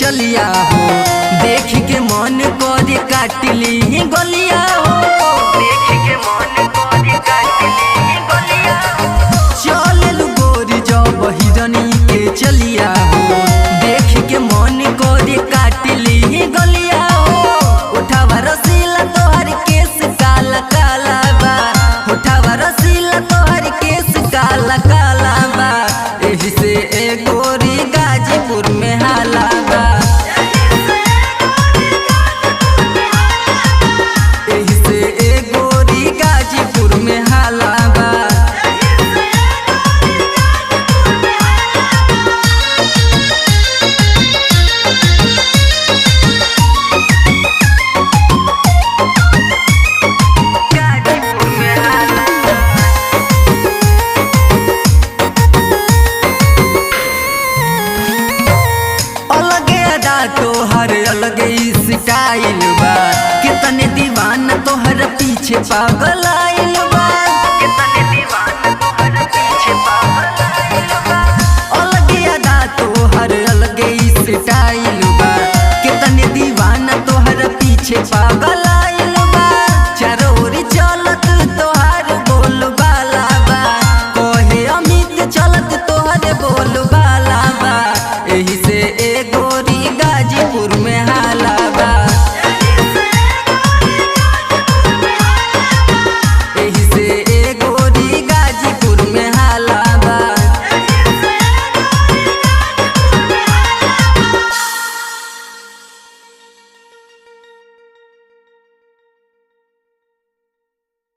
चलिया हो, देख के मन करे काटली गलिया हो, देख के मन करे काटली गलिया हो। चल गोरी जब हिरनी के चलिया हो, देख के मन करे काटली गलिया हो। उठावा रसीला तोहर केस काला काला बा, उठावा रसीला तोहर केस काला काला बा। एही से ए गोरी गाजीपुर में हाला बा, एही से ए गोरी गाजीपुर में हाला बा। तोहर अलग स्टाइल बा, कितने दीवाना तोहर पीछे पागल